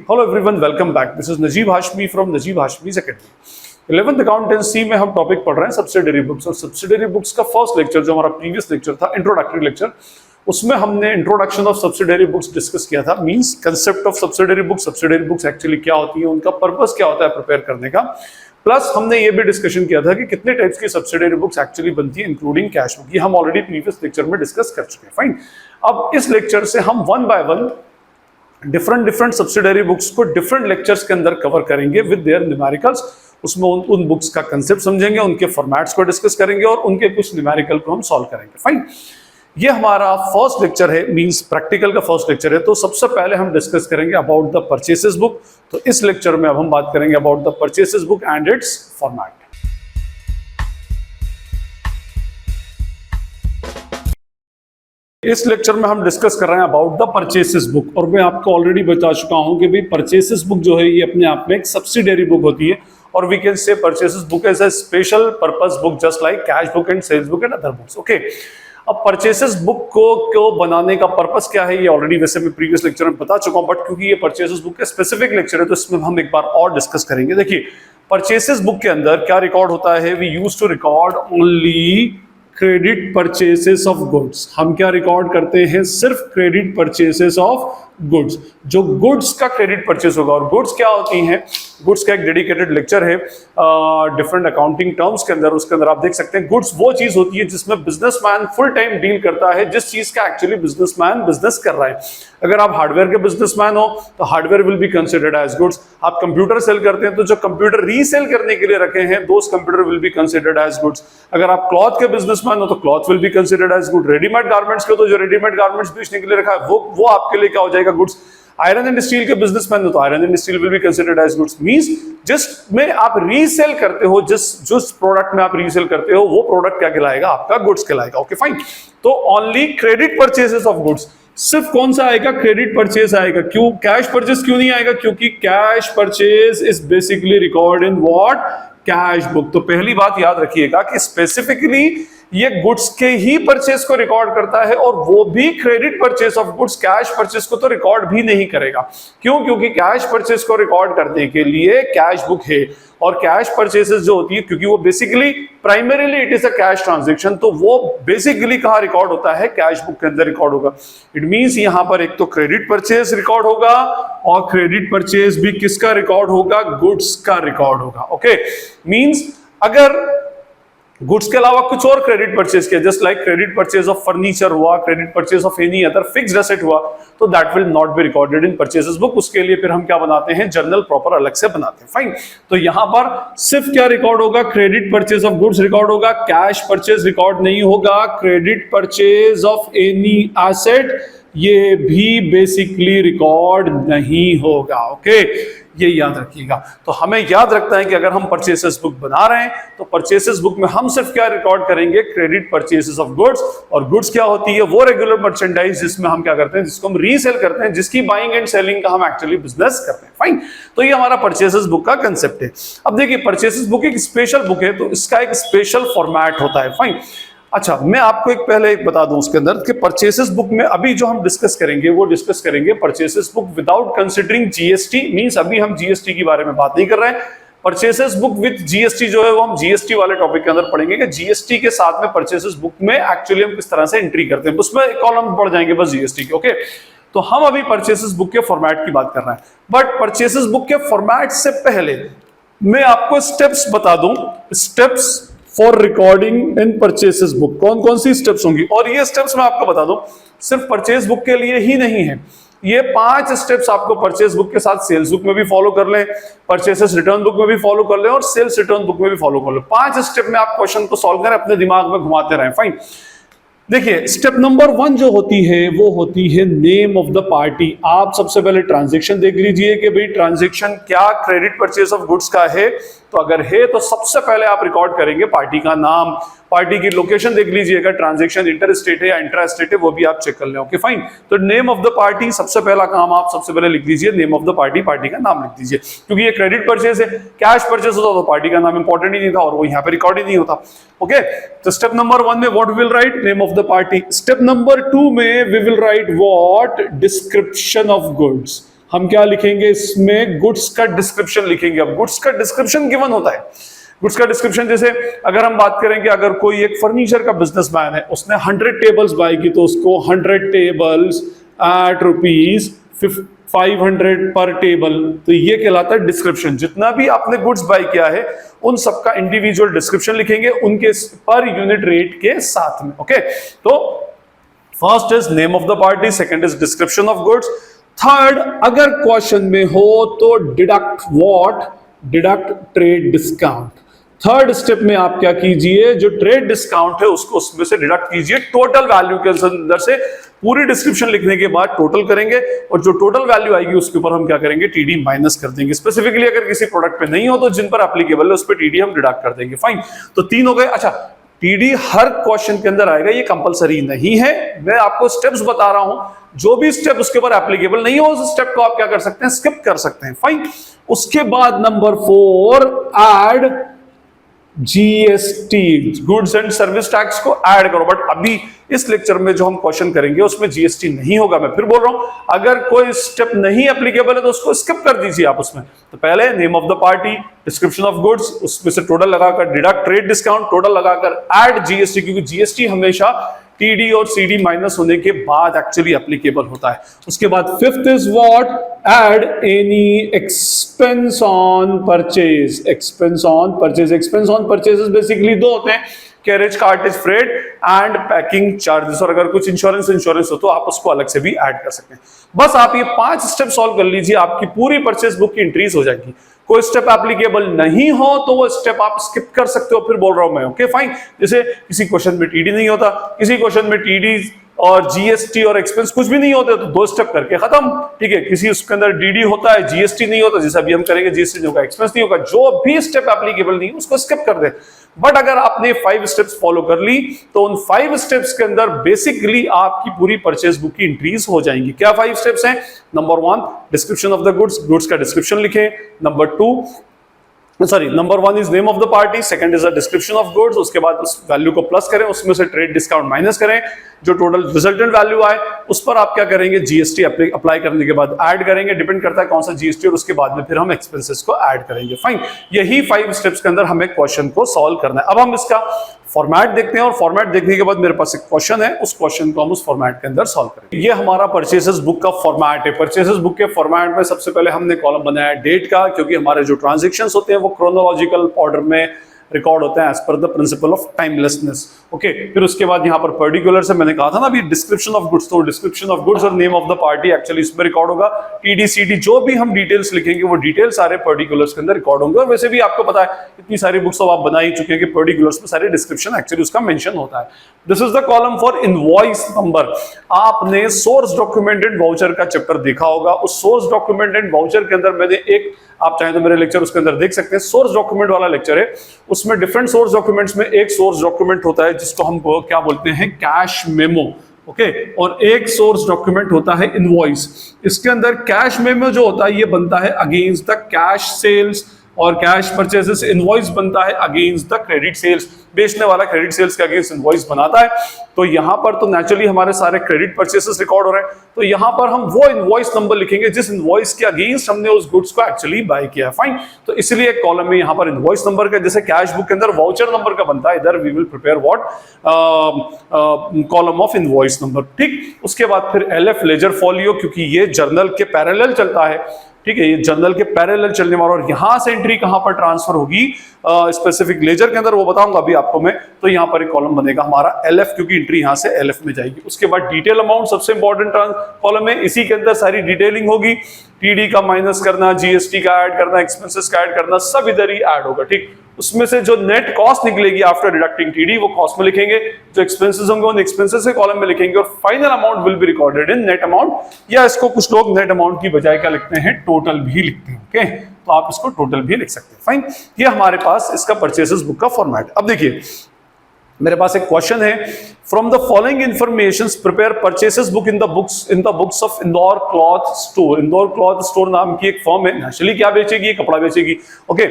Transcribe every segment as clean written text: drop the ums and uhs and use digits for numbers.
Hello everyone, welcome back. This is Najeeb Hashmi from Najeeb Hashmi's academy. 11th accountancy में हम topic पढ़ रहे हैं सब्सिडरी बुक्स, और सब्सिडरी बुक्स का फर्स्ट लेक्चर जो हमारा प्रीवियस लेक्चर था, इंट्रोडक्टरी लेक्चर, उसमें हमने introduction of subsidiary books discuss किया था। Means concept of subsidiary books actually क्या होती है, उनका पर्पस क्या होता है प्रिपेयर करने का। प्लस हमने ये भी डिस्कशन किया था कि कितने टाइप्स की सब्सिडरी बुक्स एक्चुअली बनती है, इंक्लूडिंग कैश बुक। ये हम ऑलरेडी प्रीवियस लेक्चर में डिस्कस कर चुके हैं। फाइन, अब इस लेक्चर से हम one by one different subsidiary books को डिफरेंट लेक्चर्स के अंदर कवर करेंगे विद देयर न्यूमेरिकल्स। उसमें उन बुक्स का कंसेप्ट समझेंगे, उनके फॉर्मेट्स को डिस्कस करेंगे और उनके कुछ न्यूमेरिकल को हम सॉल्व करेंगे। फाइन, ये हमारा फर्स्ट लेक्चर है, मींस प्रैक्टिकल का फर्स्ट लेक्चर है। तो सबसे पहले हम डिस्कस करेंगे अबाउट द परचेसेस बुक। तो इस लेक्चर में अब हम बात करेंगे about the purchases book and it's format. इस लेक्चर में हम डिस्कस कर रहे हैं अबाउट द परचेसेस बुक, और मैं आपको ऑलरेडी बता चुका हूं कि भाई परचेसेस बुक जो है ये अपने आप में एक सब्सिडरी बुक होती है, और we can say purchases book as a special purpose book just like cash book and sales book and other books. Okay, अब परचेसेस बुक को बनाने का पर्पस क्या है ये ऑलरेडी वैसे मैं प्रीवियस लेक्चर में बता चुका हूं, बट क्योंकि ये परचेसेस बुक का स्पेसिफिक लेक्चर है तो इसमें हम एक बार और डिस्कस करेंगे। देखिए, परचेसेस बुक के अंदर क्या रिकॉर्ड होता है, we used to record only credit purchases of goods. हम क्या रिकॉर्ड करते हैं, सिर्फ क्रेडिट परचेसेस ऑफ गुड्स। जो गुड्स का क्रेडिट परचेस होगा, और गुड्स क्या होती हैं, गुड्स का एक डेडिकेटेड लेक्चर है डिफरेंट अकाउंटिंग टर्म्स के अंदर। उसके अंदर आप देख सकते हैं गुड्स वो चीज होती है जिसमें बिजनेसमैन फुल टाइम डील करता है, जिस चीज का एक्चुअली बिजनेसमैन बिजनेस कर रहा है। अगर आप हार्डवेयर के बिजनेसमैन हो तो hardware will be considered as goods. आप कंप्यूटर सेल करते हैं तो जो कंप्यूटर रीसेल करने के लिए रखे हैं those computer will be considered as goods. अगर आप क्लॉथ के बिजनेसमैन हो तो cloth will be considered as good. Readymade garments के तो जो रेडीमेड गारमेंट्स बेचने के लिए रखा है वो आपके लिए क्या हो जाएगा, गुड्स। आयरन एंड स्टील के बिजनेसमैन हो तो iron and steel will be considered as goods. Means जिसमें आप रीसेल करते हो, जिस प्रोडक्ट में आप रीसेल करते हो वो प्रोडक्ट क्या कहलाएगा, आपका गुड्स कहलाएगा। ओके फाइन, तो only credit purchases of goods. सिर्फ कौन सा आएगा, क्रेडिट परचेस आएगा। क्यों कैश परचेस क्यों नहीं आएगा, क्योंकि cash purchase is basically record in what, cash book. तो पहली बात याद रखिएगा कि स्पेसिफिकली ये गुड्स के ही परचेस को रिकॉर्ड करता है, और वो भी credit purchase of goods. Cash purchase को तो रिकॉर्ड भी नहीं करेगा। क्यों, क्योंकि कैश परचेस को रिकॉर्ड करने के लिए कैश बुक है, और कैश परचेसेस जो होती है क्योंकि वो basically primarily it is a cash transaction, तो वो बेसिकली कहां रिकॉर्ड होता है, कैश बुक के अंदर रिकॉर्ड होगा। इट मींस यहां पर एक तो क्रेडिट परचेस रिकॉर्ड होगा, और क्रेडिट परचेस भी किसका रिकॉर्ड होगा, गुड्स का रिकॉर्ड होगा। ओके, मींस अगर गुड्स के अलावा कुछ और क्रेडिट परचेस किया, just like credit purchase of furniture हुआ, credit purchase of any other fixed asset हुआ, तो that will not be recorded in purchases book. उसके लिए फिर हम क्या बनाते हैं, जर्नल प्रॉपर अलग से बनाते हैं। फाइन, तो यहां पर सिर्फ क्या रिकॉर्ड होगा, credit purchase of goods record होगा, कैश परचेस रिकॉर्ड नहीं होगा। Credit purchase of any asset ये भी बेसिकली रिकॉर्ड नहीं होगा। ओके, ये याद रखिएगा। तो हमें याद रखना है कि अगर हम परचेसेस बुक बना रहे हैं तो परचेसेस बुक में हम सिर्फ क्या रिकॉर्ड करेंगे, क्रेडिट परचेसेस ऑफ गुड्स। और गुड्स क्या होती है, वो रेगुलर मर्चेंडाइज जिसमें हम क्या करते हैं, जिसको हम रीसेल करते हैं, जिसकी बाइंग एंड सेलिंग का हम एक्चुअली बिजनेस करते हैं। फाइन, तो ये हमारा परचेसेस बुक का कंसेप्ट है। अब देखिए, परचेसेस बुक एक स्पेशल बुक है, तो इसका एक स्पेशल फॉर्मेट होता है। फाइन, अच्छा, मैं आपको पहले एक बता दूं उसके अंदर कि परचेसेस बुक में अभी जो हम डिस्कस करेंगे वो डिस्कस करेंगे purchases book without considering GST. Means अभी हम जीएसटी के बारे में बात नहीं कर रहे हैं। परचेसेस बुक विद जीएसटी जो है वो हम जीएसटी वाले टॉपिक के अंदर पढ़ेंगे कि जीएसटी के साथ में परचेसेस बुक में एक्चुअली हम किस तरह से एंट्री करते हैं। उसमें एक कॉलम पढ़ जाएंगे बस जीएसटी के। ओके, तो हम अभी परचेसेस बुक के फॉर्मेट की बात कर रहे हैं, बट परचेसेस बुक के फॉर्मेट से पहले मैं आपको स्टेप्स बता दूं, steps for recording in purchases book. कौन कौन सी स्टेप्स होंगी, और ये स्टेप्स मैं आपको बता दूं सिर्फ परचेस बुक के लिए ही नहीं है। ये 5 स्टेप्स आपको परचेस बुक के साथ सेल्स बुक में भी फॉलो कर लें, परचेसेस रिटर्न बुक में भी फॉलो कर लें, और सेल्स रिटर्न बुक में भी फॉलो कर लें। 5 स्टेप में आप क्वेश्चन को सॉल्व करें, अपने दिमाग में घुमाते रहें। फाइन, देखिए, स्टेप नंबर 1 जो होती है वो होती है नेम ऑफ द पार्टी। आप सबसे पहले ट्रांजैक्शन देख लीजिए कि भाई ट्रांजैक्शन क्या क्रेडिट परचेस ऑफ गुड्स का है। तो अगर है तो सबसे पहले आप रिकॉर्ड करेंगे पार्टी का नाम, पार्टी की लोकेशन देख लीजिएगा, ट्रांजैक्शन इंटर स्टेट है या इंट्रा स्टेट है वो भी आप चेक कर लें। ओके फाइन, तो नेम ऑफ द पार्टी सबसे पहला काम आप सबसे पहले लिख दीजिए, name of the party, party का नाम लिख दीजिए, क्योंकि ये क्रेडिट परचेस है। कैश परचेस होता तो पार्टी का नाम इंपॉर्टेंट ही नहीं था, और वो यहाँ पे रिकॉर्ड ही नहीं होता। ओके, तो स्टेप नंबर 1 में what will write, name of the party. Step number 2 में we will write what, description of goods. हम क्या लिखेंगे इसमें, गुड्स का डिस्क्रिप्शन लिखेंगे। अब गुड्स का डिस्क्रिप्शन गिवन होता है। गुड्स का डिस्क्रिप्शन जैसे अगर हम बात करें कि अगर कोई एक फर्नीचर का बिजनेसमैन है, उसने 100 टेबल्स बाय की, तो उसको 100 टेबल्स एट ₹500 पर टेबल, तो ये कहलाता है डिस्क्रिप्शन। जितना भी आपने गुड्स बाय किया है उन सबका इंडिविजुअल डिस्क्रिप्शन लिखेंगे उनके पर यूनिट रेट के साथ में। ओके, तो first is name of the party, second is description of goods, third अगर क्वेश्चन में हो तो deduct what, deduct trade discount. Third step में आप क्या कीजिए, जो ट्रेड डिस्काउंट है उसको उसमें से डिडक्ट कीजिए, टोटल वैल्यू के अंदर से पूरी डिस्क्रिप्शन लिखने के बाद टोटल करेंगे और जो टोटल वैल्यू आएगी उसके ऊपर हम क्या करेंगे, टीडी माइनस कर देंगे। स्पेसिफिकली अगर किसी प्रोडक्ट पे नहीं हो तो जिन पर एप्लीकेबल है उस पर टीडी हम डिडक्ट कर देंगे। फाइन, तो 3 हो गए। अच्छा, टीडी हर क्वेश्चन के अंदर आएगा, ये कंपलसरी नहीं है, मैं आपको स्टेप्स बता रहा हूं, जो भी स्टेप उसके ऊपर एप्लीकेबल नहीं हो उस स्टेप को आप क्या कर सकते हैं, स्किप कर सकते हैं। फाइन, उसके बाद number 4 add GST, goods and service tax को ऐड करो। बट अभी इस लेक्चर में जो हम क्वेश्चन करेंगे उसमें जीएसटी नहीं होगा। मैं फिर बोल रहा हूं, अगर कोई स्टेप नहीं एप्लीकेबल है तो उसको स्किप कर दीजिए आप उसमें। तो पहले name of the party, description of goods, उसमें से टोटल लगाकर डिडक्ट ट्रेड डिस्काउंट, टोटल लगाकर ऐड जीएसटी, क्योंकि जीएसटी हमेशा टीडी और सीडी माइनस होने के बाद एक्चुअली एप्लीकेबल होता है। उसके बाद fifth is what, add any expense on purchase, expense on purchase. Expense on purchases basically 2 होते हैं, carriage cartage freight and packing charges, और अगर कुछ इंश्योरेंस हो तो आप उसको अलग से भी ऐड कर सकते हैं। बस आप ये 5 स्टेप सॉल्व कर लीजिए, आपकी पूरी परचेज बुक की एंट्रीज हो जाएगी। कोई स्टेप एप्लीकेबल नहीं हो तो वो स्टेप आप स्किप कर सकते हो, फिर बोल रहा हूं मैं। ओके फाइन, जैसे किसी क्वेश्चन में टीडी नहीं होता, किसी क्वेश्चन में टीडी और जीएसटी और एक्सपेंस कुछ भी नहीं होते, तो 2 स्टेप करके खत्म। ठीक है, किसी उसके अंदर डीडी होता है, जीएसटी नहीं होता, जैसा भी हम करेंगे, जीएसटी नहीं होगा, एक्सपेंस नहीं होगा, जो भी स्टेप एप्लीकेबल नहीं उसको स्किप कर दे। बट अगर आपने 5 स्टेप्स फॉलो कर ली तो उन 5 स्टेप्स के अंदर बेसिकली आपकी पूरी परचेज बुक की एंट्रीज हो जाएंगी। क्या 5 स्टेप्स हैं? Number 1 description of the goods, goods का डिस्क्रिप्शन लिखें। Number 1 is name of the party, second is the description of goods, उसके बाद उस वैल्यू को प्लस करें, उसमें से ट्रेड डिस्काउंट माइनस करें, जो टोटल रिजल्टेंट वैल्यू आए उस पर आप क्या करेंगे, जीएसटी अप्लाई करने के बाद ऐड करेंगे, डिपेंड करता है कौन सा जीएसटी, और उसके बाद में फिर हम एक्सपेंसेस को ऐड करेंगे। फाइन, यही 5 स्टेप्स के अंदर हमें क्वेश्चन को सॉल्व करना है। अब हम इसका फॉर्मेट देखते हैं और फॉर्मेट देखने के बाद मेरे पास एक क्वेश्चन है, उस क्वेश्चन को हम उस फॉर्मेट के अंदर सॉल्व करेंगे। ये हमारा परचेसेस बुक का फॉर्मेट है। परचेसेस बुक के फॉर्मेट में सबसे पहले हमने कॉलम बनाया डेट का, क्योंकि हमारे जो ट्रांजैक्शंस होते हैं वो क्रोनोलॉजिकल ऑर्डर में रिकॉर्ड होते हैं as per the principle of timelessness. Okay, फिर उसके बाद यहाँ पर पर्टिकुलर से मैंने कहा था ना अभी डिस्क्रिप्शन ऑफ गुड्स, तो डिस्क्रिप्शन ऑफ गुड्स और name of the party actually इसमें रिकॉर्ड होगा। टीडी सीडी जो भी हम डिटेल्स लिखेंगे वो डिटेल्स सारे पर्टिकुलर्स के अंदर रिकॉर्ड होंगे। और वैसे भी आपको पता है इतनी सारी बुक्स तो आप बना ही चुके हैं कि पर्टिकुलर्स में सारे डिस्क्रिप्शन एक्चुअली उसका मेंशन होता है। This is the column for invoice number. आपने सोर्स डॉक्यूमेंट एंड वाउचर का चैप्टर देखा होगा, उस सोर्स डॉक्यूमेंट एंड वाउचर के अंदर मैंने एक, आप चाहें तो मेरे लेक्चर उसके अंदर देख सकते हैं, सोर्स डॉक्यूमेंट वाला लेक्चर है। उसमें डिफरेंट सोर्स डॉक्यूमेंट्स में एक सोर्स डॉक्यूमेंट होता है जिसको हम क्या बोलते हैं, कैश मेमो। ओके, और एक सोर्स डॉक्यूमेंट होता है इनवॉइस। इसके अंदर कैश मेमो जो होता है ये बनता है अगेंस्ट द कैश सेल्स और कैश परचेजेस, इनवॉइस बनता है अगेंस्ट द क्रेडिट सेल्स। बेचने वाला क्रेडिट सेल्स के अगेंस्ट इनवॉइस बनाता है। तो यहां पर तो नेचुरली हमारे सारे क्रेडिट परचेसेस रिकॉर्ड हो रहे हैं, तो यहां पर हम वो इनवॉइस नंबर लिखेंगे जिस इनवॉइस के अगेंस्ट हमने उस गुड्स को एक्चुअली बाय किया है। फाइन, तो इसलिए एक कॉलम में यहां पर इनवॉइस नंबर का, जैसे कैश बुक के अंदर वाउचर नंबर का बनता है, इधर we will prepare what, column of invoice number. ठीक, उसके बाद फिर एलएफ लेजर फॉलियो, क्योंकि ये जर्नल के पैरेलल चलता है। ठीक है, ये जर्नल के पैरेलल चलने वाला, और यहां से एंट्री कहां पर ट्रांसफर होगी स्पेसिफिक लेजर के अंदर वो बताऊंगा अभी आपको मैं। तो यहां पर एक कॉलम बनेगा हमारा एलएफ, क्योंकि एंट्री यहां से एलएफ में जाएगी। उसके बाद डिटेल अमाउंट सबसे इंपॉर्टेंट कॉलम है, इसी के अंदर सारी डिटेलिंग होगी, टीडी का माइनस करना, जीएसटी का ऐड करना, एक्सपेंसेस का ऐड करना, सब इधर ही ऐड होगा। ठीक, उसमें से जो नेट कॉस्ट निकलेगी आफ्टर डिडक्टिंग टीडी वो कॉस्ट में लिखेंगे, जो एक्सपेंसेस होंगे उन एक्सपेंसेस के कॉलम में लिखेंगे, और final amount will be recorded in net amount, या इसको कुछ लोग नेट अमाउंट की बजाय क्या लिखते हैं, टोटल भी लिखते हैं। ओके, तो आप इसको टोटल भी लिख सकते हैं। फाइन, ये हमारे पास इसका परचेसेस बुक का फॉर्मेट। अब देखिए मेरे पास एक क्वेश्चन है, from the following information prepare purchases book in the books of Indore cloth store. Indore cloth store नाम की एक फर्म है, नेचुरली क्या बेचेगी, कपड़ा बेचेगी। ओके,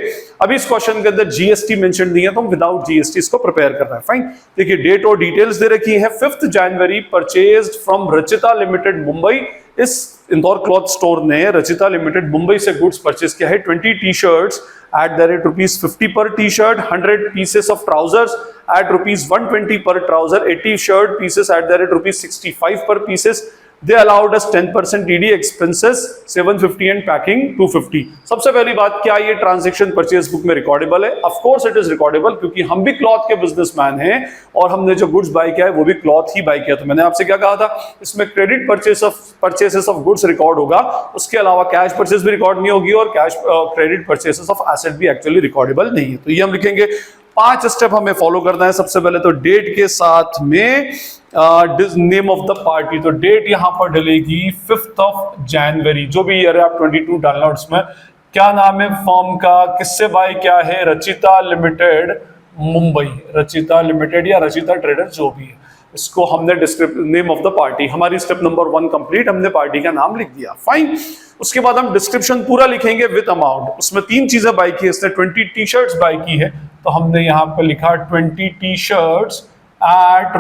अभी इस क्वेश्चन के अंदर जीएसटी मेंशन नहीं है तो हम विदाउट जीएसटी इसको प्रिपेयर कर रहे हैं। फाइन, देखिए डेट और डिटेल्स दे रखी है, 5 January purchased from Rachita limited Mumbai. इस इंदौर क्लॉथ स्टोर ने रचिता लिमिटेड मुंबई से गुड्स परचेस किया है 20 T shirts at the rate ₹50 per t-shirt, 100 pieces of trousers at ₹120 per trouser, 80 shirt pieces at the rate ₹65 per pieces. They allowed us 10% TD expenses, 750 and packing 250. सबसे पहली बात, क्या ये transaction purchase book में recordable है? Of course it is recordable, क्योंकि हम भी क्लॉथ के बिजनेसमैन हैं और हमने जो गुड्स बाय किया है वो भी क्लॉथ ही बाय किया। तो मैंने आपसे क्या कहा था, इसमें credit purchases of goods record होगा, उसके अलावा कैश परचेस भी रिकॉर्ड नहीं होगी और cash credit purchases of asset भी एक्चुअली रिकॉर्डेबल नहीं है। तो ये हम लिखेंगे। 5 स्टेप हमें फॉलो करना है। सबसे पहले तो डेट के साथ में नेम ऑफ द पार्टी, तो डेट यहां पर डलेगी 5 जनवरी, जो भी ईयर है आप 22 डालना। उसमें क्या नाम है फर्म का, किससे बाय क्या है, रचिता लिमिटेड मुंबई, रचिता लिमिटेड या रचिता ट्रेडर जो भी है, इसको हमने नेम ऑफ द पार्टी, हमारी स्टेप नंबर 1 कंप्लीट, हमने पार्टी का नाम लिख दिया। फाइन। उसके बाद हम डिस्क्रिप्शन पूरा लिखेंगे विद अमाउंट। उसमें 3 चीजें बाय की, इसने 20 टी शर्ट्स बाय की है, तो हमने यहाँ पर लिखा 20 टी शर्ट्स एट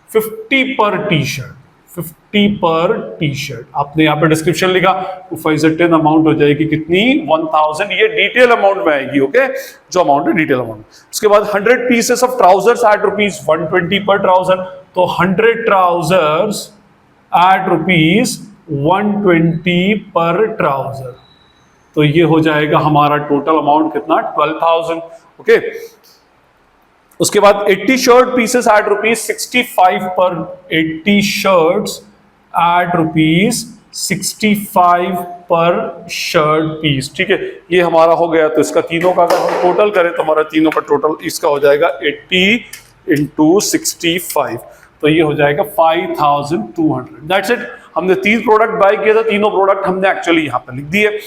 ₹50 पर टी शर्ट, 50 पर टी शर्ट। आपने यहाँ पे डिस्क्रिप्शन लिखा, 2510 अमाउंट हो जाएगी कितनी, 1000। ये डिटेल अमाउंट में आएगी, ओके, जो अमाउंट है डिटेल अमाउंट। उसके बाद 100 पीसेस ऑफ ट्राउजर्स एट ₹120 पर ट्राउजर, तो 100 ट्राउजर्स एट ₹120 पर ट्राउजर, तो ये हो जाएगा हमारा टोटल अमाउंट कितना, 12,000, ओके। उसके बाद 80 शर्ट पीसेस एट ₹65 पर, 80 शर्ट्स एट ₹65 पर शर्ट पीस, ठीक है, ये हमारा हो गया। तो इसका तीनों का अगर हम टोटल करें तो हमारा तीनों का टोटल इसका हो जाएगा 80 × 65, तो ये हो जाएगा 5200। That's it. हमने 3 प्रोडक्ट बाय किए थे, तीनों प्रोडक्ट हमने एक्चुअली यहाँ पे लिख दिए।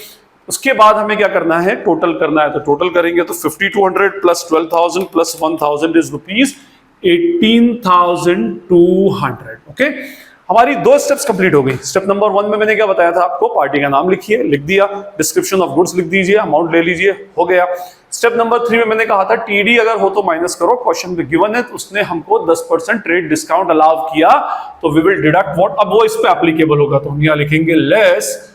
उसके बाद हमें क्या करना है, टोटल करना है। तो टोटल करेंगे तो 5200 प्लस 12,000 प्लस 1000 इज ₹18,200, ओके। हमारी 2 स्टेप्स कंप्लीट हो गई। स्टेप नंबर 1 में मैंने क्या बताया था आपको, पार्टी का नाम लिखिए, लिख दिया, डिस्क्रिप्शन ऑफ गुड्स लिख दीजिए, अमाउंट ले लीजिए, हो गया। स्टेप नंबर 3 में मैंने कहा था टीडी अगर हो तो माइनस करो, क्वेश्चन में गिवन है, तो उसने हमको 10% ट्रेड डिस्काउंट अलाउ किया, तो वी विल डिडक्ट व्हाट, अब वो इस पे एप्लीकेबल होगा, तो हम यहाँ लिखेंगे लेस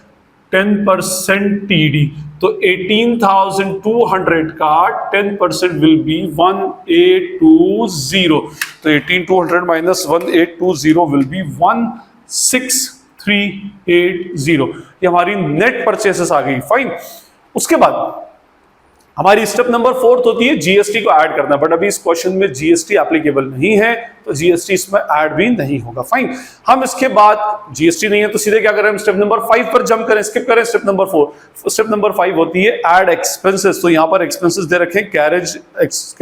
10% टीडी, तो 18,200 का 10% विल बी 1820, तो 18,200 माइनस 1820 विल बी 16,380, ये हमारी नेट परचेसेस आ गई। फाइन। उसके बाद हमारी स्टेप नंबर 4 होती है जीएसटी को ऐड करना, बट अभी इस क्वेश्चन में जीएसटी एप्लीकेबल नहीं है, तो जीएसटी इसमें ऐड भी नहीं होगा। फाइन। हम इसके बाद जीएसटी नहीं है तो सीधे क्या करें, हम स्टेप नंबर 5 पर जंप करें, स्किप करें स्टेप नंबर 4। स्टेप नंबर 5 होती है ऐड एक्सपेंसेस, तो यहाँ पर एक्सपेंसेस दे रखे, कैरेज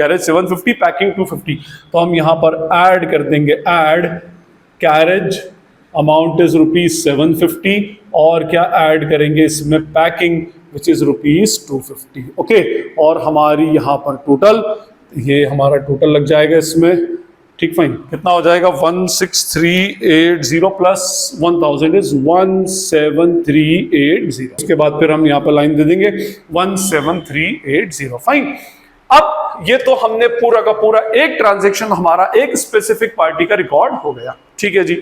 750, पैकिंग 250, तो हम यहाँ पर ऐड कर देंगे, ऐड कैरेज अमाउंट इज ₹750, और क्या ऐड करेंगे इसमें, पैकिंग विच इज ₹250, ओके। और हमारी यहाँ पर टोटल, ये हमारा टोटल लग जाएगा इसमें, ठीक। फाइन। कितना हो जाएगा, 16380 प्लस 1000 इज 17380। उसके बाद फिर हम यहाँ पर लाइन दे देंगे 17380। फाइन। अब ये तो हमने पूरा का पूरा एक ट्रांजेक्शन हमारा एक स्पेसिफिक पार्टी का रिकॉर्ड हो गया, ठीक है जी।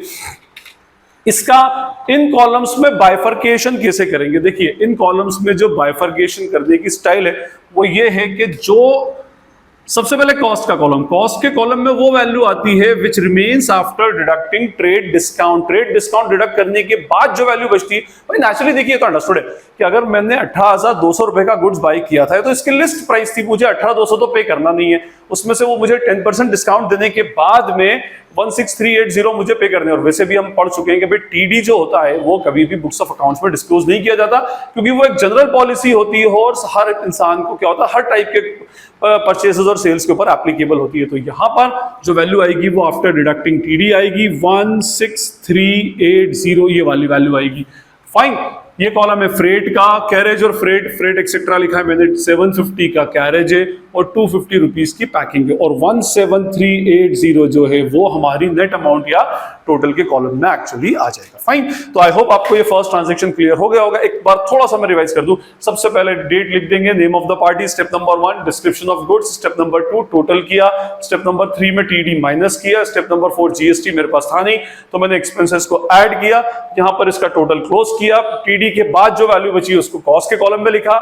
इसका इन कॉलम्स में बाइफर्केशन कैसे करेंगे, देखिए इन कॉलम्स में जो बाइफर्केशन करने की स्टाइल है वो ये है कि जो सबसे पहले कॉस्ट का कॉलम, कॉस्ट के कॉलम में वो वैल्यू आती है which remains after deducting trade discount, trade discount deduct करने के बाद जो वैल्यू बचती है, भाई नेचुरली देखिए तो अंडरस्टूड है कि अगर मैंने 18,200 रुपए का गुड्स बाई किया था तो इसकी लिस्ट प्राइस थी, मुझे 18,200 तो पे करना नहीं है, उसमें से वो मुझे 10% डिस्काउंट देने के बाद में 16380 मुझे पे करने। और वैसे भी हम पढ़ चुके हैं कि भाई टीडी जो होता है वो कभी भी बुक्स ऑफ अकाउंट्स में डिस्क्लोज नहीं किया जाता, क्योंकि वो एक जनरल पॉलिसी होती है और हर इंसान को क्या होता है, हर टाइप के परचेसेस और सेल्स के ऊपर एप्लीकेबल होती है। तो यहाँ पर जो वैल्यू आएगी वो आफ्टर डिडक्टिंग टीडी आएगी 16380, ये वाली वैल्यू आएगी। फाइन। ये कॉलम है फ्रेट का, कैरेज और फ्रेट एक्सेट्रा लिखा है मैंने, 750 का कैरेज है और 250 रुपीज की पैकिंग है, और 17380 जो है वो हमारी नेट अमाउंट या टोटल के कॉलम में एक्चुअली आ जाएगा। फाइन, तो आई होप आपको ये फर्स्ट ट्रांजेक्शन क्लियर हो गया होगा। एक बार थोड़ा सा मैं रिवाइज कर दूं। सबसे पहले डेट लिख देंगे, name of the party, step number 1 description of goods, step number 2 total किया, स्टेप नंबर 3 में टीडी माइनस किया, स्टेप नंबर 4 जीएसटी मेरे पास था नहीं तो मैंने एक्सपेंसेस को ऐड किया, यहां पर इसका टोटल क्लोज किया, टीडी के बाद जो वैल्यू बची उसको कॉस्ट के कॉलम में लिखा,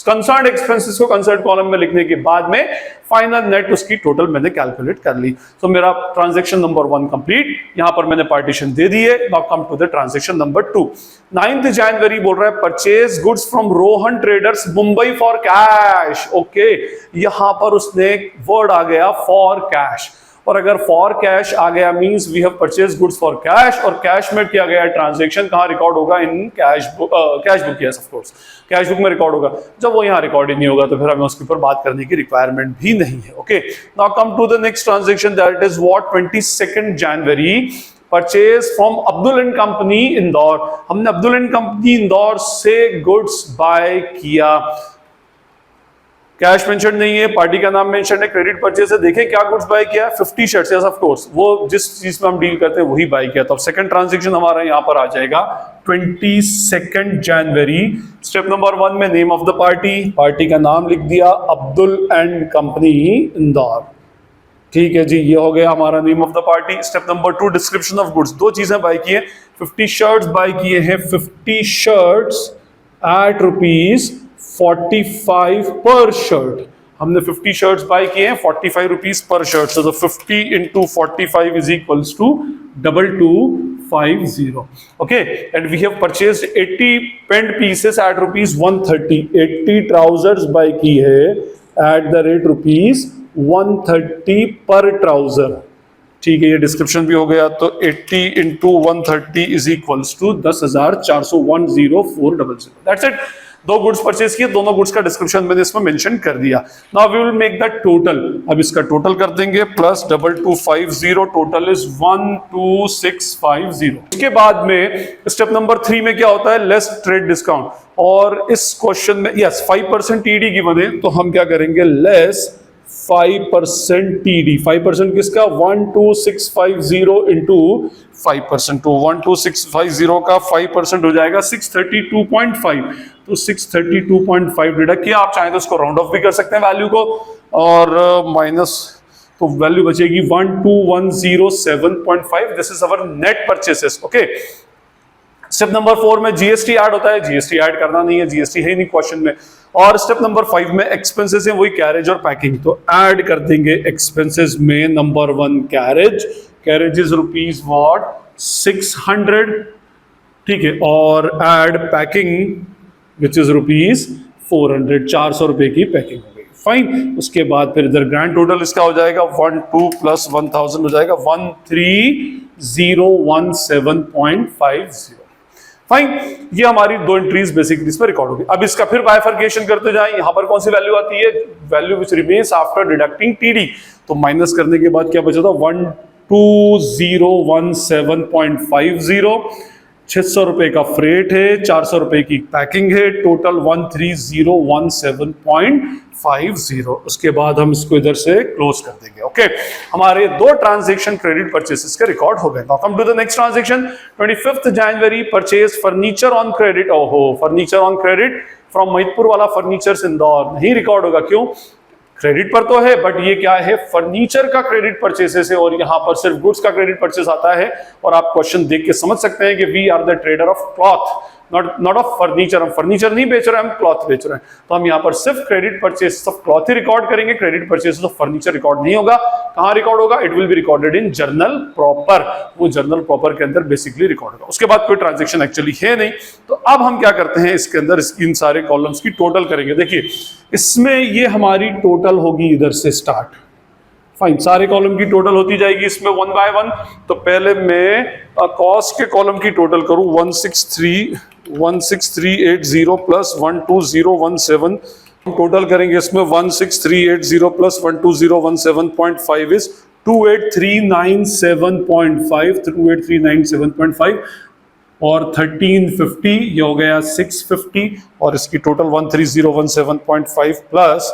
कंसर्न्ड एक्सपेंसेस को कंसर्न्ड कॉलम में लिखने के बाद में फाइनल नेट उसकी टोटल मैंने कैलकुलेट कर ली। तो मेरा ट्रांजैक्शन नंबर 1 कंप्लीट, यहां पर मैंने पार्टीशन दे दी है। Now come to the transaction number 2। 9 जनवरी बोल रहा है purchase goods from Rohan traders Mumbai for cash. Okay, यहां पर उसने वर्ड आ गया फॉर कैश, और अगर फॉर कैश आ गया means we have purchase goods for cash, और कैश में किया गया ट्रांजैक्शन कहां रिकॉर्ड होगा? In cash book. Yes of course cash book में रिकॉर्ड होगा। जब वो यहां रिकॉर्ड ही नहीं होगा तो फिर हमें उसके ऊपर बात करने की रिक्वायरमेंट भी नहीं है। Okay, now come to the next transaction, that is what 22 January purchase from Abdul and company Indore. हमने अब्दुल एंड कंपनी इंदौर से गुड्स बाय किया, कैश मेंशन नहीं है, पार्टी का नाम मेंशन है, क्रेडिट परचेज है। देखें क्या गुड्स बाय किया? 50 शर्ट्स। यस ऑफ कोर्स, वो जिस चीज में हम डील करते हैं वही बाय किया। तो अब सेकंड ट्रांजैक्शन हमारा यहां पर आ जाएगा 22 जनवरी। स्टेप नंबर 1 में name of the party, party का नाम लिख दिया अब्दुल एंड कंपनी इंदौर। ठीक है जी, ये हो गया हमारा name of the party. Step number 2 description of goods, दो चीजें बाय की है, 50 शर्ट्स बाय किए हैं, 50 शर्ट्स एट ₹45 पर शर्ट। हमने 50 शर्ट्स बाय किए हैं 45 rupees per shirt, so 50 into 45 is equals to 2250. Okay, and we have purchased 80 pant pieces at ₹130. 80 trousers bye की है at the rate ₹130 पर ट्राउजर। ठीक है, ये डिस्क्रिप्शन भी हो गया। तो 80 into 130 is equals to 10,400 10400। That's it। दो गुड्स परचेज किए, दोनों गुड्स का डिस्क्रिप्शन मैंने इसमें मेंशन कर दिया। Now we will make the total. अब इसका टोटल कर देंगे प्लस 2250, टोटल इज 12650। इसके बाद में स्टेप नंबर 3 में क्या होता है? Less trade discount. और इस क्वेश्चन में यस 5% टीडी गिवन है, तो हम क्या करेंगे? Less 5% TD. 5% किसका? 12650 इंटू 5%। तो 12650 का 5% हो जाएगा 632.5। तो 632.5 डिडक्ट किया। आप चाहें तो इसको राउंड ऑफ भी कर सकते हैं वैल्यू को, और माइनस, तो वैल्यू बचेगी 12107.5। This is our net purchases. Okay, step number 4 में जीएसटी ऐड होता है, जीएसटी ऐड करना नहीं है, जीएसटी है ही नहीं क्वेश्चन में। और स्टेप नंबर 5 में एक्सपेंसेस है, वही कैरेज और पैकिंग, तो ऐड कर देंगे एक्सपेंसेस में नंबर 1 कैरेज। Carriage is ₹600। ठीक है, और ऐड पैकिंग विच इज ₹400। 400 रुपए की पैकिंग हो गई। फाइन, उसके बाद फिर इधर ग्रैंड टोटल इसका हो जाएगा 12 प्लस 1000 हो जाएगा 13017.50। फाइन, ये हमारी दो एंट्रीज बेसिकली इस पर रिकॉर्ड होगी। अब इसका फिर बाइफर्केशन करते जाएं, यहां पर कौन सी वैल्यू आती है? Value which remains after deducting TD. तो माइनस करने के बाद क्या बचा था? 12017.50। 600 रुपए का फ्रेट है, 400 रुपए की पैकिंग है, टोटल 13017.50। उसके बाद हम इसको इधर से क्लोज कर देंगे। ओके, हमारे दो ट्रांजैक्शन क्रेडिट परचेसेस के रिकॉर्ड हो गए। Now come to the next transaction. 25 January purchase furniture on credit. ओहो, furniture on credit from Mahidpur वाला फर्नीचर इंदौर। नहीं रिकॉर्ड होगा, क्यों? क्रेडिट पर तो है, बट ये क्या है? फर्नीचर का क्रेडिट परचेसेस है, और यहां पर सिर्फ गुड्स का क्रेडिट परचेस आता है। और आप क्वेश्चन देख के समझ सकते हैं कि we are the trader of cloth, not of furniture. हम फर्नीचर नहीं बेच रहे हैं, हम क्लॉथ बेच रहे हैं। तो हम यहाँ पर सिर्फ क्रेडिट परचेस ऑफ क्लॉथ ही रिकॉर्ड करेंगे, credit purchase of furniture record नहीं होगा। कहाँ रिकॉर्ड होगा? It will be recorded in journal proper. वो जर्नल प्रॉपर के अंदर बेसिकली रिकॉर्ड होगा। उसके बाद कोई ट्रांजेक्शन एक्चुअली है नहीं। तो अब हम क्या करते हैं? इसके अंदर इन सारे कॉलम्स की टोटल करेंगे। देखिए, इसमें ये हमारी टोटल होगी इधर से स्टार्ट। फाइन, सारे कॉलम की टोटल होती जाएगी इसमें 1 बाय 1। तो पहले मैं कॉस्ट के कॉलम की टोटल करूं, 16380 प्लस 12017। हम टोटल करेंगे इसमें 16380 प्लस 12017.5 इज 28397.5। 28397.5 और 1350, ये हो गया 650, और इसकी टोटल 13017.5 प्लस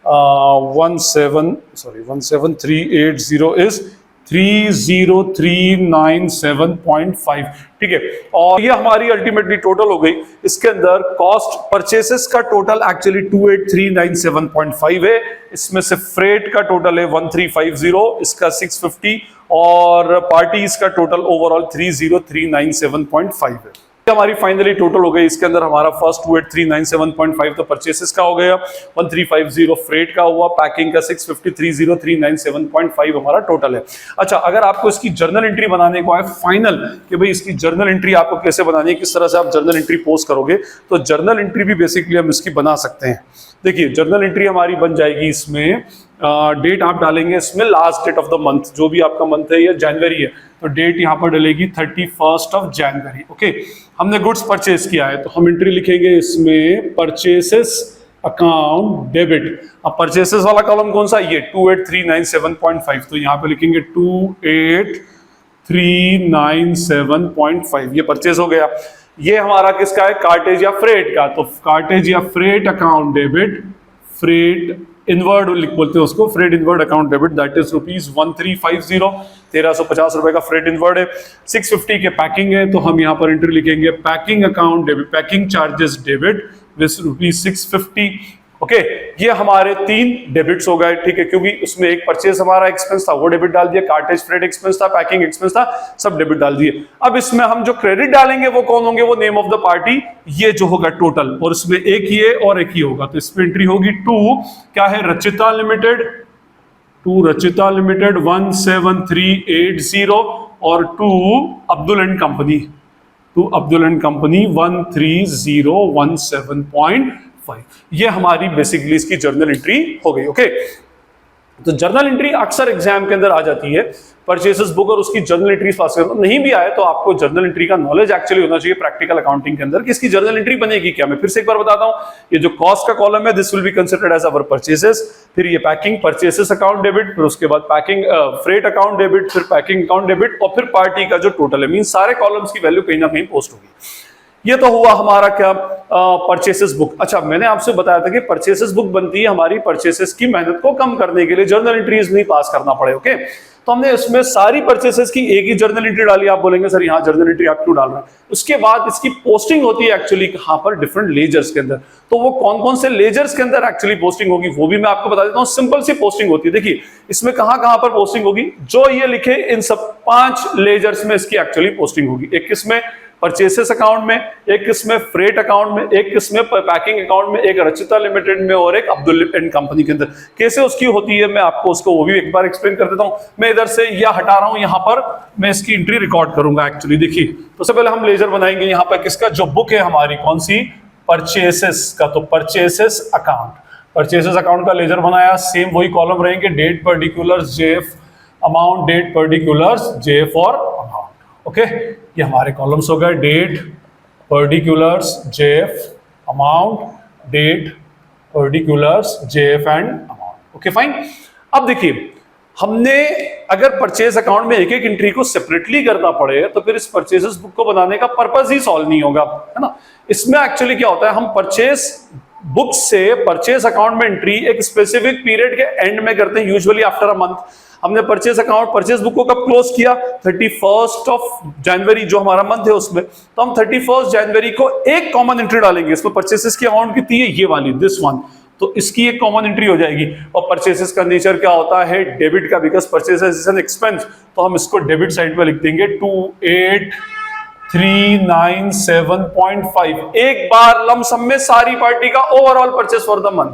17380 इज 30397.5, ठीक है। और ये हमारी अल्टीमेटली टोटल हो गई। इसके अंदर कॉस्ट परचेसेस का टोटल एक्चुअली 28397.5 है, इसमें से फ्रेट का टोटल है 1350, इसका 650 और पार्टीज का टोटल ओवरऑल 30397.5 है। हमारी फाइनली टोटल हो गई। इसके अंदर हमारा फर्स्ट 28397.5 तो परचेसेस का हो गया, 1350 फ्रेट का हुआ, पैकिंग का 650, 30397.5 हमारा टोटल है। अच्छा, अगर आपको इसकी जर्नल एंट्री बनाने को है फाइनल कि भाई इसकी जर्नल एंट्री आपको कैसे बनानी है, किस तरह से आप जर्नल एंट्री पोस्ट करोगे, तो जर्नल एंट्री भी बेसिकली हम इसकी बना सकते हैं। देखिए जर्नल एंट्री हमारी बन जाएगी, इसमें डेट आप डालेंगे, इसमें last date of the month, जो भी आपका मंथ है, या जनवरी है तो डेट यहाँ पर डलेगी 31 ऑफ जनवरी। ओके, हमने गुड्स परचेज किया है तो हम एंट्री लिखेंगे इसमें परचेसेस अकाउंट डेबिट। अब परचेसेस वाला कॉलम कौन सा, ये 28397.5, तो यहाँ पे लिखेंगे 28397.5, ये परचेस हो गया। ये हमारा किसका है, कार्टेज या फ्रेट का, तो कार्टेज या freight account debit, freight inward बोलते हैं उसको, freight inward account debit, that is ₹1350, 1350 रुपए का फ्रेट इनवर्ड है। 650 के पैकिंग है, तो हम यहाँ पर एंट्री लिखेंगे packing account debit, packing charges debit with ₹650। Okay, ये हमारे 3 डेबिट्स हो गए, ठीक है, क्योंकि उसमें एक परचेज हमारा एक्सपेंस था वो डेबिट डाल दिया, कार्टेज फ्रेट एक्सपेंस था, पैकिंग एक्सपेंस था, सब डेबिट डाल दिए। अब इसमें हम जो क्रेडिट डालेंगे वो कौन होंगे, वो नेम ऑफ द पार्टी, ये जो होगा टोटल, और इसमें एक ये और एक ही होगा, तो इसमें एंट्री होगी 2 क्या है, रचिता लिमिटेड, 2 रचिता लिमिटेड 17380 और 2 Abdul and company, 2 Abdul and company 13017.5। ये हमारी बेसिकली इसकी जर्नल एंट्री हो गई। ओके, तो जर्नल एंट्री अक्सर एग्जाम के अंदर आ जाती है, परचेसेस बुक और उसकी जर्नल एंट्री पास करना, नहीं भी आए तो आपको जर्नल एंट्री का नॉलेज एक्चुअली होना चाहिए प्रैक्टिकल अकाउंटिंग के अंदर कि इसकी जर्नल एंट्री बनेगी क्या। मैं फिर से एक बार बताता हूं, ये जो कॉस्ट का कॉलम है this will be considered as our purchases, फिर ये पैकिंग परचेसेस अकाउंट डेबिट, फिर उसके बाद पैकिंग फ्रेट अकाउंट डेबिट, फिर पैकिंग अकाउंट डेबिट, और फिर पार्टी का जो टोटल है, मीन सारे कॉलम्स की वैल्यू कहीं ना कहीं पोस्ट होगी। ये तो हुआ हमारा क्या, परचेसेस बुक। अच्छा, मैंने आपसे बताया था कि परचेसेस बुक बनती है हमारी परचेसेस की मेहनत को कम करने के लिए, जर्नल एंट्रीज नहीं पास करना पड़े। ओके, तो हमने इसमें सारी परचेसेस की एक ही जर्नल एंट्री डाली। आप बोलेंगे सर यहाँ जर्नल एंट्री आप क्यों डाल रहे हैं, उसके बाद इसकी पोस्टिंग होती है एक्चुअली कहाँ पर, डिफरेंट लेजर्स के अंदर। तो वो कौन कौन से लेजर्स के अंदर एक्चुअली पोस्टिंग होगी वो भी मैं आपको बता देता हूँ। सिंपल सी पोस्टिंग होती है, देखिए इसमें कहाँ पर पोस्टिंग होगी, जो ये लिखे इन सब 5 लेजर्स में इसकी एक्चुअली पोस्टिंग होगी। एक किसमें, परचेसेस अकाउंट में, एक किसमें फ्रेट अकाउंट में, एक किसमें पैकिंग अकाउंट में, एक रचिता लिमिटेड में और एक अब्दुल एंड कंपनी के अंदर। कैसे उसकी होती है मैं आपको उसको वो भी एक बार एक्सप्लेन कर देता हूं। मैं इधर से यह हटा रहा हूं, यहां पर मैं इसकी एंट्री रिकॉर्ड करूंगा एक्चुअली। देखिए तो सबसे पहले हम लेजर बनाएंगे यहां पर किसका, जो बुक है हमारी कौन सी, परचेसेस का, तो परचेसेस अकाउंट, परचेसेस अकाउंट का लेजर बनाया, सेम वही कॉलम रहेंगे, date particulars JF amount, date particulars JF और अमाउंट। ओके, ये हमारे कॉलम्स हो गए, date particulars JF amount, date particulars JF and amount. Okay fine. अब देखिए हमने अगर परचेज अकाउंट में एक एक एंट्री को सेपरेटली करना पड़े तो फिर इस परचेजेस बुक को बनाने का पर्पस ही सॉल्व नहीं होगा, है ना। इसमें एक्चुअली क्या होता है, हम परचेज बुक से परचेज अकाउंट में एंट्री एक स्पेसिफिक पीरियड के एंड में करते हैं, यूजुअली आफ्टर अ मंथ। हमने परचेज अकाउंट, परचेज बुक को कब क्लोज किया, 31 ऑफ जनवरी जो हमारा मंथ है उसमें, तो हम 31 जनवरी को एक कॉमन एंट्री डालेंगे। इसमें परचेसेस की अमाउंट कितनी है, ये वाली, दिस वन, तो इसकी एक कॉमन एंट्री हो जाएगी। और परचेसेस का नेचर क्या होता है, डेबिट का, because purchases is an expense, तो हम इसको डेबिट साइड पे लिख देंगे 28397.5, एक बार लमसम में सारी पार्टी का overall purchase for the month.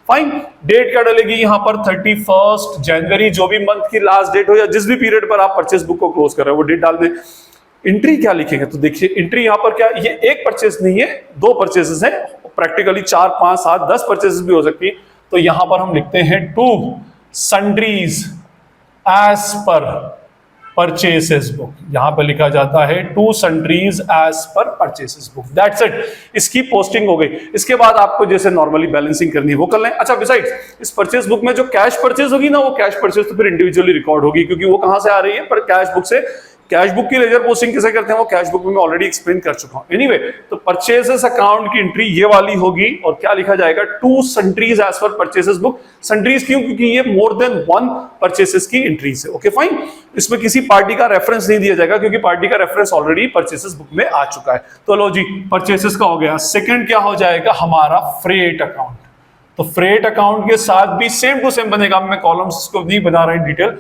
Fine, date क्या डलेगी यहाँ पर 31 जनवरी, जो भी मंथ की लास्ट डेट हो या जिस भी पीरियड पर आप परचेस बुक को क्लोज कर रहे हो वो डेट डाल दें। एंट्री क्या लिखेंगे, तो देखिए एंट्री यहाँ पर क्या, ये एक परचेस नहीं है, 2 परचेसेस हैं, प्रैक्टिकली 4, 5, 7, 10 परचेसेस भी हो सकती है। तो यहां पर हम लिखते हैं 2 sundries as per purchases book, यहां पर लिखा जाता है 2 sundries as per purchases book, that's it. इसकी पोस्टिंग हो गई। इसके बाद आपको जैसे नॉर्मली बैलेंसिंग करनी है वो कर लें। अच्छा, बिसाइड्स इस परचेस बुक में जो कैश परचेस होगी ना, वो कैश परचेस तो फिर इंडिविजुअली रिकॉर्ड होगी, क्योंकि वो कहां से आ रही है, पर कैश बुक से कैश बुक की लेजर पोस्टिंग कैसे करते हैं वो कैश बुक में मैं ऑलरेडी एक्सप्लेन कर चुका हूं। एनीवे, तो परचेसेस अकाउंट की एंट्री ये वाली होगी और क्या लिखा जाएगा, 2 entries as per purchases book. सन्ट्रीज क्यों, क्योंकि ये मोर देन 1 परचेसेस की एंट्रीज है। ओके फाइन, इसमें किसी पार्टी का रेफरेंस नहीं दिया जाएगा क्योंकि पार्टी का रेफरेंस ऑलरेडी परचेसेस बुक में आ चुका है। तो लो जी, परचेसेस का हो गया। सेकंड क्या हो जाएगा हमारा, फ्रेट अकाउंट। तो फ्रेट अकाउंट के साथ भी सेम टू सेम बनेगा, मैं कॉलम्स को नहीं बना रहा इन डिटेल।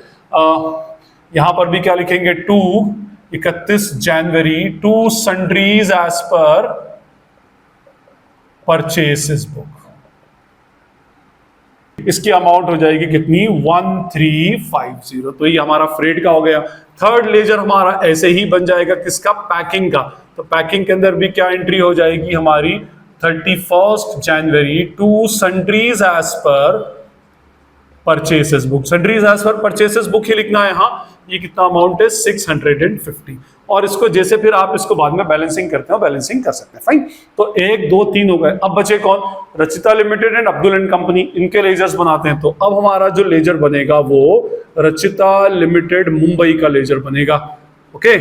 यहां पर भी क्या लिखेंगे, 31 January 2 entries as per purchases book. इसकी अमाउंट हो जाएगी कितनी, 1350। तो ये हमारा फ्रेट का हो गया। थर्ड लेजर हमारा ऐसे ही बन जाएगा, किसका, पैकिंग का। तो पैकिंग के अंदर भी क्या एंट्री हो जाएगी हमारी, 31 January 2 entries as per purchases book. Entries as per purchases book ही लिखना है। हाँ, ये कितना अमाउंट है, 650। और इसको जैसे फिर आप इसको बाद में बैलेंसिंग करते हो, बैलेंसिंग कर सकते हैं। फाइन, तो 1 2 3 हो गए। अब बचे कौन, Rachita limited and Abdul and company, इनके लेजर्स बनाते हैं। तो अब हमारा जो लेजर बनेगा वो रचिता लिमिटेड मुंबई का लेजर बनेगा। ओके,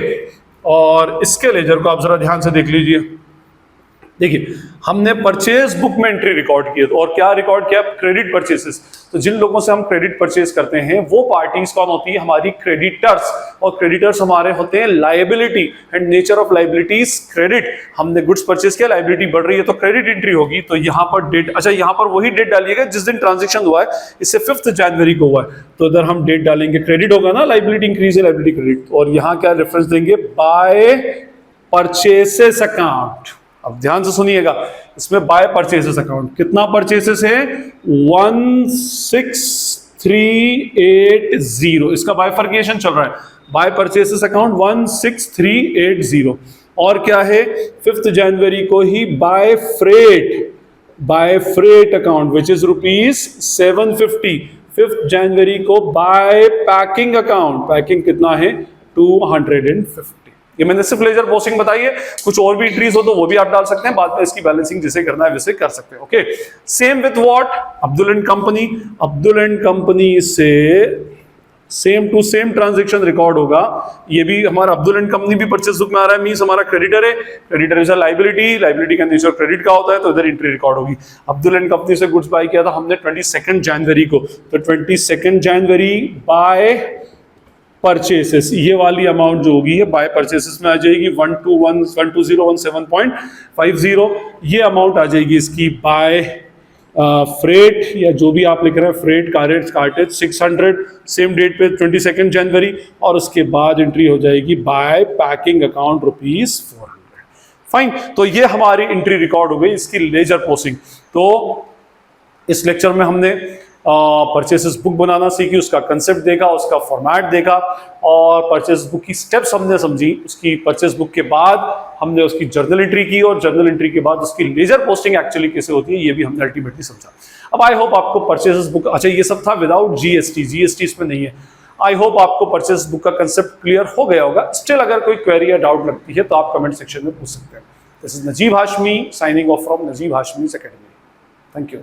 और इसके लेजर को आप जरा ध्यान से देख लीजिए। देखिए, हमने परचेज बुक में एंट्री रिकॉर्ड की है, और क्या रिकॉर्ड किया, क्रेडिट परचेसेस। तो जिन लोगों से हम क्रेडिट परचेज करते हैं वो पार्टीज कौन होती है, हमारी क्रेडिटर्स। और क्रेडिटर्स हमारे होते हैं liability, and nature of liabilities credit. हमने गुड्स परचेज किया, लायबिलिटी बढ़ रही है तो क्रेडिट एंट्री होगी। तो यहाँ पर डेट, अच्छा यहाँ पर वही डेट डालिएगा जिस दिन ट्रांजेक्शन हुआ है, इससे 5 जनवरी को हुआ है। तो इधर हम डेट डालेंगे, क्रेडिट होगा ना, लायबिलिटी इंक्रीज है, लायबिलिटी क्रेडिट। और यहाँ क्या रेफरेंस देंगे, बाय परचेसेस अकाउंट। अब ध्यान से सुनिएगा, इसमें बाय परचेसेस अकाउंट कितना परचेसेस है, 16380। इसका बाइफर्केशन चल रहा है, बाय परचेसेस अकाउंट 16380। और क्या है, 5 जनवरी को ही by freight account which is ₹750। 5 जनवरी को बाय पैकिंग अकाउंट, पैकिंग कितना है, 250। ये मैंने सिर्फ लेजर पोस्टिंग बताई है, कुछ और भी एंट्रीज हो तो वो भी आप डाल सकते हैं, बाद में इसकी बैलेंसिंग जिसे करना है वैसे कर सकते हैं। Okay, same with what, Abdul and company. Abdul and company से same to same transaction record होगा। ये भी हमारा अब्दुल एंड कंपनी भी परचेज बुक में आ रहा है, मींस हमारा क्रेडिटर है, creditor is a liability, liability का नेचर क्रेडिट का होता है, तो इधर एंट्री रिकॉर्ड होगी। अब्दुल एंड कंपनी से गुड्स बाय किया था हमने 22 जनवरी को, तो 22 जनवरी बाय परचेसेस, ये वाली अमाउंट जो होगी ये बाय परचेसेस में आ जाएगी, 12117.50। ये अमाउंट आ जाएगी इसकी बाय फ्रेट, या जो भी आप लिख रहे हैं, फ्रेट कार्टेज 600, सेम डेट पे 22 जनवरी। और उसके बाद एंट्री हो जाएगी बाय पैकिंग अकाउंट ₹400। फाइन, तो ये हमारी एंट्री रिकॉर्ड हो गई इसकी लेजर पोस्टिंग। तो इस लेक्चर में हमने परचेसेस बुक बनाना सीखी, उसका कंसेप्ट देखा, उसका फॉर्मेट देखा, और परचेस बुक की स्टेप्स हमने समझी। उसकी परचेस बुक के बाद हमने उसकी जर्नल एंट्री की, और जर्नल एंट्री के बाद उसकी लेजर पोस्टिंग एक्चुअली कैसे होती है ये भी हमने अल्टीमेटली समझा। अब आई होप आपको परचेसेस बुक, अच्छा ये सब था विदाउट जीएसटी इसमें नहीं है। आई होप आपको परचेस बुक का कंसेप्ट क्लियर हो गया होगा। स्टिल अगर कोई क्वेरी या डाउट लगती है तो आप कमेंट सेक्शन में पूछ सकते हैं। This is Najeeb Hashmi signing off from Najeeb Hashmi's academy. Thank you.